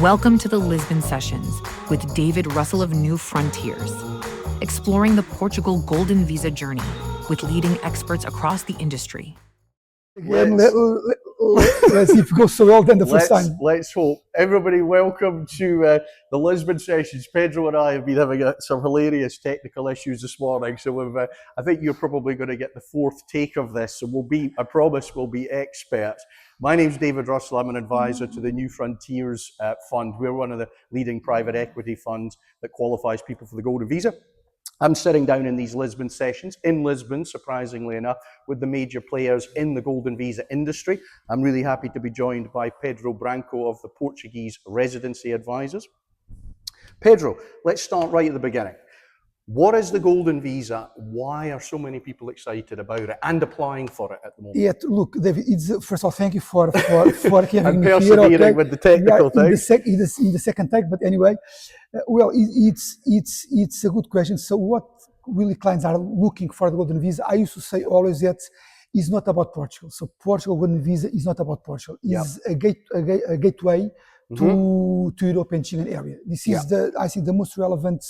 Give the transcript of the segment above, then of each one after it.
Welcome to the Lisbon Sessions with David Russell of New Frontiers, exploring the Portugal Golden Visa journey with leading experts across the industry. Again, let's see if it goes so well then the first time. Let's hope. Everybody, welcome to the Lisbon Sessions. Pedro and I have been having some hilarious technical issues this morning, so I think you're probably going to get the fourth take of this, so I promise we'll be experts. My name's David Russell. I'm an advisor to the New Frontiers Fund. We're one of the leading private equity funds that qualifies people for the Golden Visa. I'm sitting down in these Lisbon sessions in Lisbon, surprisingly enough, with the major players in the Golden Visa industry. I'm really happy to be joined by Pedro Branco of the Portuguese Residency Advisors. Pedro, let's start right at the beginning. What is the Golden Visa? Why are so many people excited about it and applying for it at the moment? Yeah, look, David, first of all, thank you for having me here. Okay? With the technical things. In the second take, but anyway, well, it's a good question. So what really clients are looking for the Golden Visa? I used to say always that it's not about Portugal. So Portugal Golden Visa is not about Portugal. It's a gateway to Europe and Schengen Area. This is I think the most relevant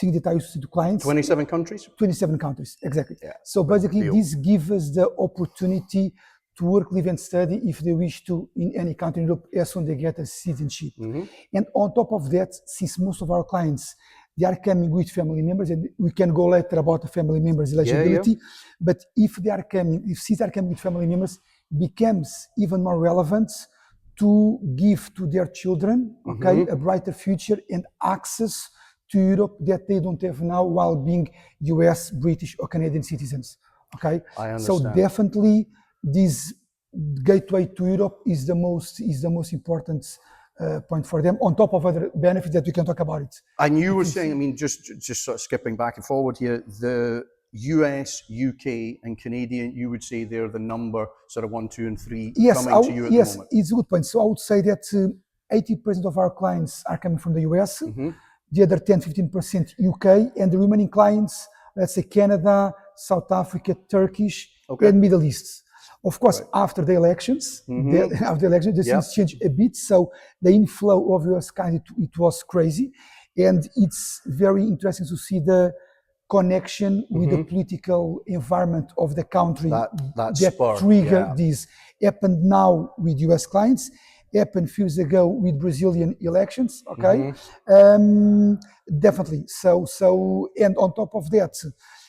thing that I used to say to clients. 27 countries? 27 countries, exactly. Yeah. So basically this gives us the opportunity to work, live and study if they wish to in any country in Europe as soon as they get a citizenship. And on top of that, since most of our clients, they are coming with family members, and we can go later about the family members eligibility, but if cities are coming with family members, becomes even more relevant to give to their children, a brighter future and access to Europe that they don't have now while being US, British or Canadian citizens, okay? I understand. So definitely this gateway to Europe is the most important point for them, on top of other benefits that we can talk about it. And you were saying, I mean, just sort of skipping back and forward here, the US, UK and Canadian, you would say they're the number sort of 1, 2 and 3 coming to you at the moment? Yes, it's a good point. So I would say that 80% of our clients are coming from the US, the other 10-15% UK, and the remaining clients, let's say Canada, South Africa, Turkish, and Middle East. Of course, after the elections, the things changed a bit. So the inflow of US clients, it was crazy, and it's very interesting to see the connection with the political environment of the country that triggered this. Happened now with US clients. Happened a few years ago with Brazilian elections, definitely. So, and on top of that,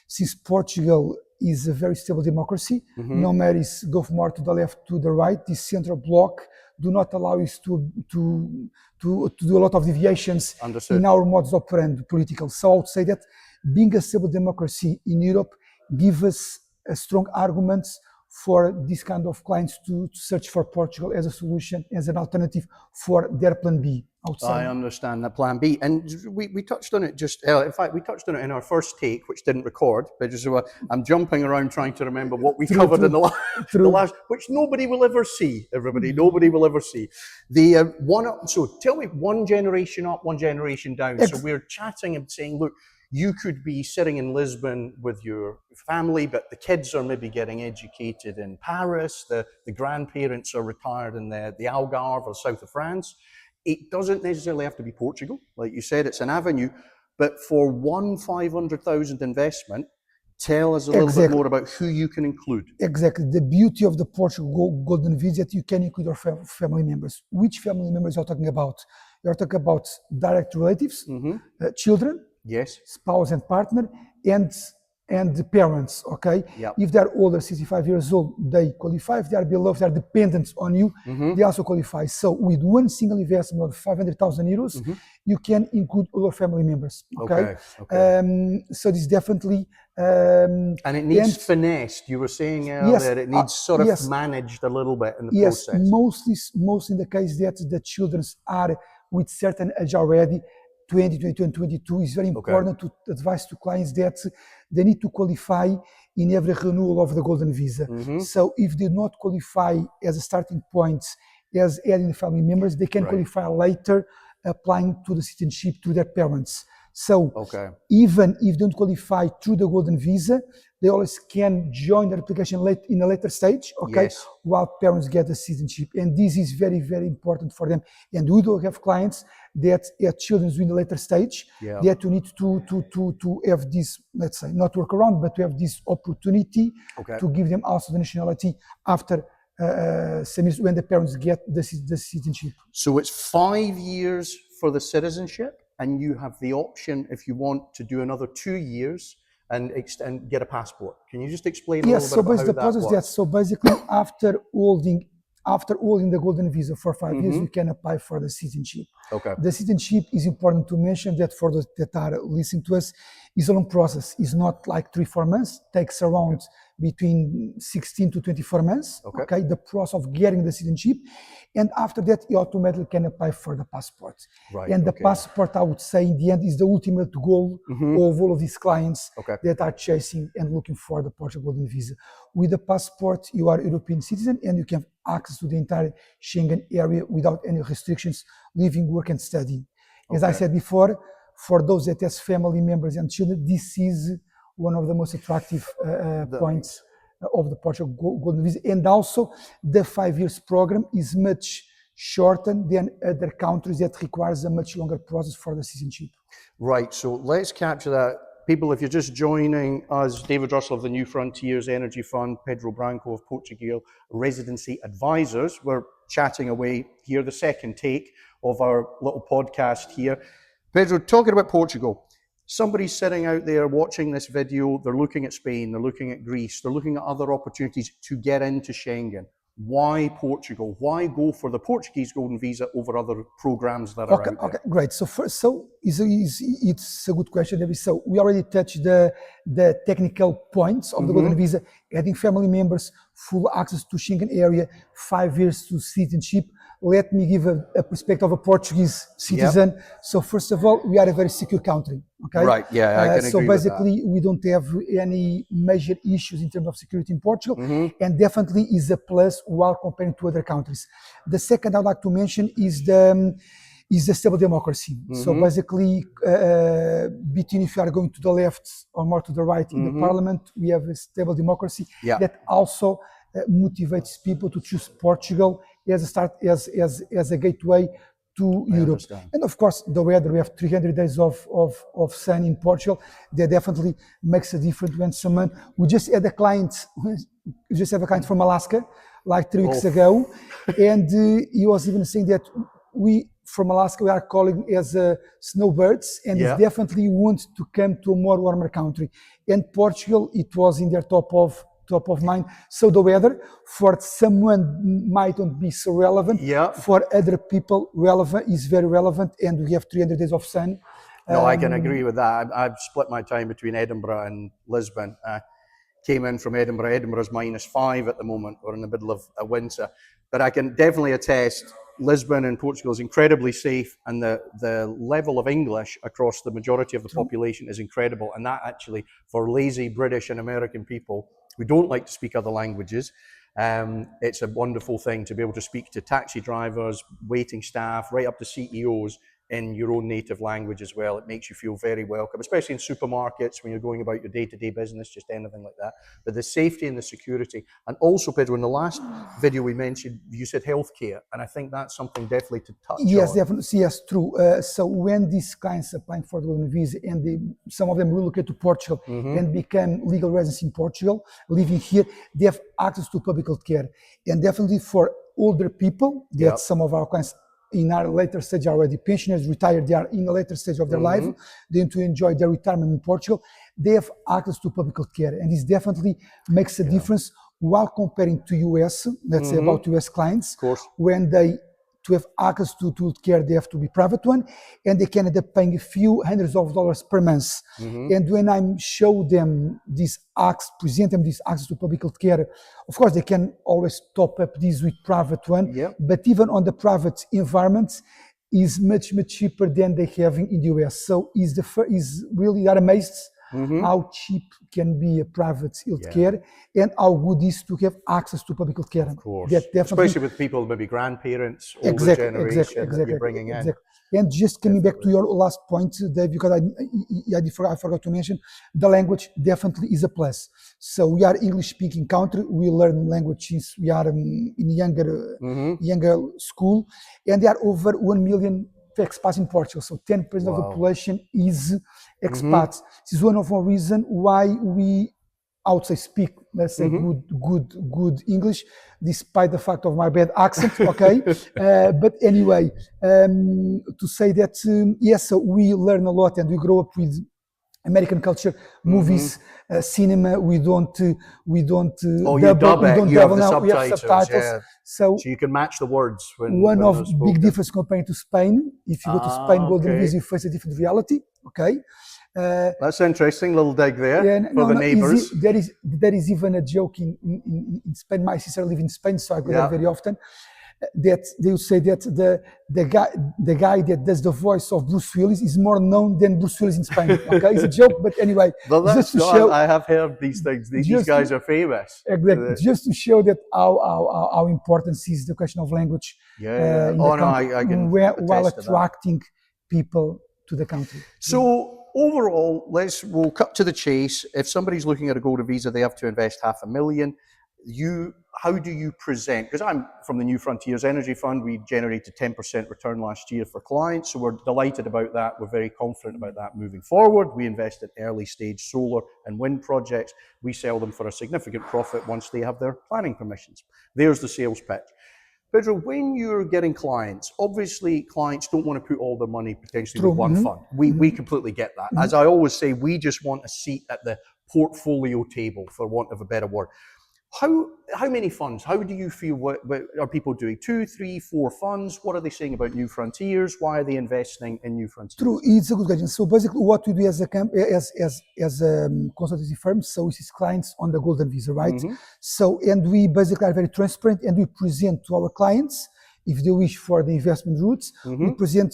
since Portugal is a very stable democracy, no matter go more to the left, to the right, this central bloc do not allow us to do a lot of deviations in our modus operandi political. So I would say that being a stable democracy in Europe gives us a strong argument for this kind of clients to search for Portugal as a solution, as an alternative for their plan B outside. I understand the plan B. And we touched on it in fact, we touched on it in our first take, which didn't record, but I'm jumping around trying to remember what we covered in the last, which nobody will ever see, everybody, nobody will ever see. So tell me, one generation up, one generation down. So we're chatting and saying, look, you could be sitting in Lisbon with your family, but the kids are maybe getting educated in Paris, the grandparents are retired in the Algarve or south of France. It doesn't necessarily have to be Portugal. Like you said, it's an avenue, but for 500,000 investment, tell us a little bit more about who you can include. Exactly. The beauty of the Portugal Golden Visa that you can include your family members. Which family members are you talking about? You're talking about direct relatives, children, spouse and partner, and the parents, If they're older, 65 years old, they qualify. If they are below, if they are dependent on you, they also qualify. So with one single investment of 500,000 euros, you can include all your family members, so this definitely... and it needs finessed. You were saying earlier, it needs sort of managed a little bit in the process. Mostly in the case that the children are with certain age already, 20, 22, and 22, is very important to advise to clients that they need to qualify in every renewal of the Golden Visa. So if they do not qualify as a starting point, as adding family members, they can qualify later, applying to the citizenship to their parents. So even if they don't qualify through the Golden Visa, they always can join the application in a later stage, okay, Yes. while parents get the citizenship. And this is very, very important for them. And we do have clients that have children in the later stage, Yeah. that you need to have this, let's say, not work around, but to have this opportunity Okay. to give them also the nationality after some years when the parents get the citizenship. So it's 5 years for the citizenship, and you have the option if you want to do another 2 years and get a passport. Can you just explain a Yes, little bit so about the how that process works? so basically after holding the golden visa for 5 years, you can apply for the citizenship. Okay. The citizenship is important to mention that for those that are listening to us, is a long process. It's not like 3-4 months. Takes around between 16 to 24 months. Okay. The process of getting the citizenship, and after that, you automatically can apply for the passport. Right. And the passport, I would say, in the end, is the ultimate goal of all of these clients that are chasing and looking for the Portugal Golden Visa. With the passport, you are a European citizen, and you can have access to the entire Schengen area without any restrictions, living, work, and study. As I said before, for those that has family members and children, this is one of the most attractive points of the Portugal Golden Visa. And also, the 5 years program is much shorter than other countries that requires a much longer process for the citizenship. Right, so let's capture that. People, if you're just joining us, David Russell of the New Frontiers Energy Fund, Pedro Branco of Portugal Residency Advisors. We're chatting away here, the second take of our little podcast here. Pedro, talking about Portugal, somebody's sitting out there watching this video, they're looking at Spain, they're looking at Greece, they're looking at other opportunities to get into Schengen. Why Portugal? Why go for the Portuguese Golden Visa over other programs that are out there? Okay, great. So first, it's a good question, David. So we already touched the technical points of the Golden Visa, adding family members, full access to Schengen area, 5 years to citizenship. Let me give a perspective of a Portuguese citizen. So first of all, we are a very secure country. Okay. Right. Yeah, I can agree so with basically, we don't have any major issues in terms of security in Portugal, and definitely is a plus while comparing to other countries. The second I'd like to mention is the stable democracy. So basically, between if you are going to the left or more to the right in the parliament, we have a stable democracy that also motivates people to choose Portugal as a gateway to Europe. And of course, the weather, we have 300 days of sun in Portugal. That definitely makes a difference when someone, we just had a client from Alaska, like 3 weeks ago, and he was even saying that we, from Alaska, we are calling as snowbirds, and he definitely want to come to a more warmer country. And Portugal, it was in their top of mind. So the weather for someone might not be so relevant. For other people, is very relevant, and we have 300 days of sun. No, I can agree with that. I've split my time between Edinburgh and Lisbon. Came in from Edinburgh. Edinburgh's -5 at the moment. We're in the middle of a winter. But I can definitely attest, Lisbon in Portugal is incredibly safe, and the level of English across the majority of the population is incredible. And that actually, for lazy British and American people who don't like to speak other languages, it's a wonderful thing to be able to speak to taxi drivers, waiting staff, right up to CEOs in your own native language as well. It makes you feel very welcome, especially in supermarkets when you're going about your day-to-day business, just anything like that. But the safety and the security, and also, Pedro, in the last video we mentioned, you said healthcare, and I think that's something definitely to touch on. Yes, definitely. Yes, true. So when these clients applying for the Golden Visa, and some of them relocate to Portugal and become legal residents in Portugal, living here, they have access to public health care. And definitely for older people, that some of our clients in our later stage are already pensioners, retired, they are in a later stage of their life, they want to enjoy their retirement in Portugal, they have access to public health care. And this definitely makes a difference while comparing to US, let's say about US clients, of course, when to have access to health care, they have to be private one, and they can end up paying a few hundreds of dollars per month. And when I show them this access, present them this access to public health care, of course, they can always top up this with private one, but even on the private environments, is much cheaper than they have in the US. So is really, they are amazed how cheap can be a private healthcare, and how good is to have access to public healthcare. Of course, that definitely, especially with people, maybe grandparents, older exactly, generation that you're bringing in. And just coming back to your last point, Dave, because I forgot to mention, the language definitely is a plus. So we are English-speaking country. We learn language since we are in younger school, and there are over 1 million expats in Portugal. So 10% of the population is expats. This is one of the reasons why we, I would say, speak, let's say, good English, despite the fact of my bad accent, okay? But anyway, to say that, yes, so we learn a lot and we grow up with American culture, movies, cinema. We don't you dub it. You have the now. We have subtitles. Yeah. So you can match the words. One of big difference comparing to Spain. If you go to Spain, Golden Visa, you face a different reality. Okay. That's interesting. Little dig there for the neighbours. There is even a joke in Spain. My sister lives in Spain, so I go there very often. That they would say that the guy that does the voice of Bruce Willis is more known than Bruce Willis in Spain. Okay, it's a joke, but anyway, just to show, I have heard these things. These guys are famous. Exactly, just to show that how important is the question of language. While attracting people to the country. So overall, we'll cut to the chase. If somebody's looking at a Golden Visa, they have to invest $500,000. How do you present? Because I'm from the New Frontiers Energy Fund. We generated 10% return last year for clients, so we're delighted about that. We're very confident about that moving forward. We invest in early stage solar and wind projects. We sell them for a significant profit once they have their planning permissions. There's the sales pitch. Pedro, when you're getting clients, obviously clients don't want to put all their money potentially with one fund. We completely get that. As I always say, we just want a seat at the portfolio table, for want of a better word. How many funds? How do you feel? What are people doing? 2, 3, 4 funds? What are they saying about New Frontiers? Why are they investing in New Frontiers? True, it's a good question. So basically, what we do as a consultancy firm, so it is clients on the Golden Visa, right? So, and we basically are very transparent, and we present to our clients, if they wish for the investment routes, we present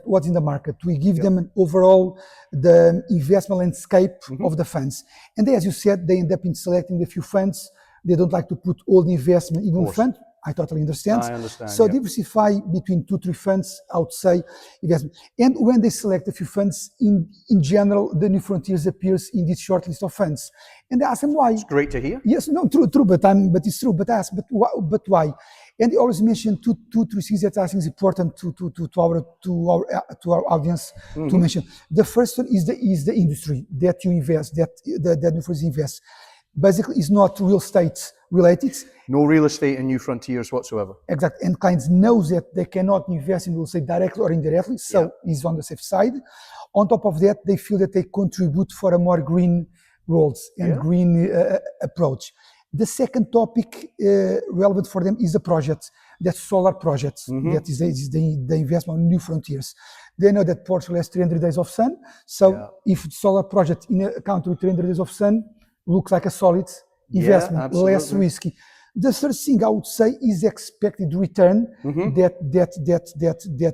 what's in the market. We give them an overall the investment landscape of the funds. And they, as you said, they end up in selecting a few funds. They don't like to put all the investment in one fund. I totally understand. I understand. So diversify between 2-3 funds, I would say, investment. And when they select a few funds, in general, the New Frontiers appears in this short list of funds. And I ask them why. It's great to hear. Yes, no, true, but it's true. But I ask, but why? And they always mention two, 3 things that I think is important to our audience to mention. The first one is the industry that you invest, that New Frontiers invest. Basically, it's not real estate related. No real estate in New Frontiers whatsoever. Exactly, and clients know that they cannot invest in real estate directly or indirectly, so it's on the safe side. On top of that, they feel that they contribute for a more green roles and green approach. The second topic relevant for them is the project, that's solar projects. That is the investment on New Frontiers. They know that Portugal has 300 days of sun, so if solar project in a country with 300 days of sun looks like a solid investment, less risky. The third thing I would say is expected return that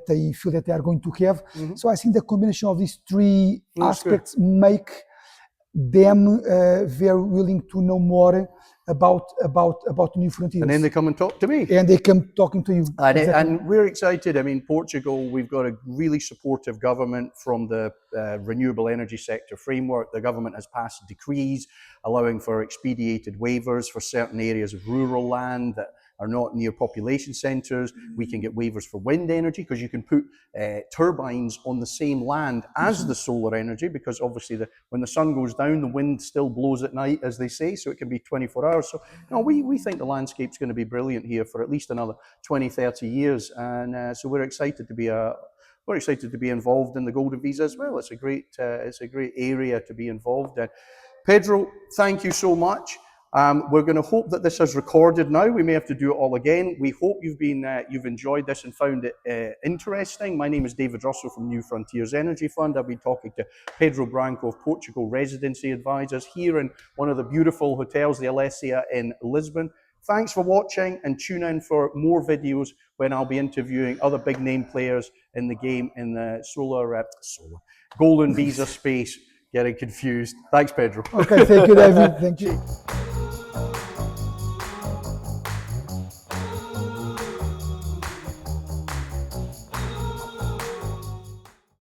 they feel that they are going to have. So I think the combination of these 3 aspects make them very willing to know more about New Frontiers. And then they come and talk to me. And they come talking to you. And we're excited. I mean, Portugal, we've got a really supportive government from the renewable energy sector framework. The government has passed decrees allowing for expedited waivers for certain areas of rural land that are not near population centres. We can get waivers for wind energy because you can put turbines on the same land as the solar energy, because obviously when the sun goes down, the wind still blows at night, as they say, so it can be 24 hours. So we think the landscape's going to be brilliant here for at least another 20, 30 years. And so we're excited to be involved in the Golden Visa as well. It's a great area to be involved in. Pedro, thank you so much. We're going to hope that this is recorded now. We may have to do it all again. We hope you've enjoyed this and found it interesting. My name is David Russell from New Frontiers Energy Fund. I've been talking to Pedro Branco of Portugal Residency Advisors here in one of the beautiful hotels, the Alessia in Lisbon. Thanks for watching, and tune in for more videos when I'll be interviewing other big name players in the game in the solar Golden Visa space. getting confused. Thanks, Pedro. Okay, thank you, David. Thank you.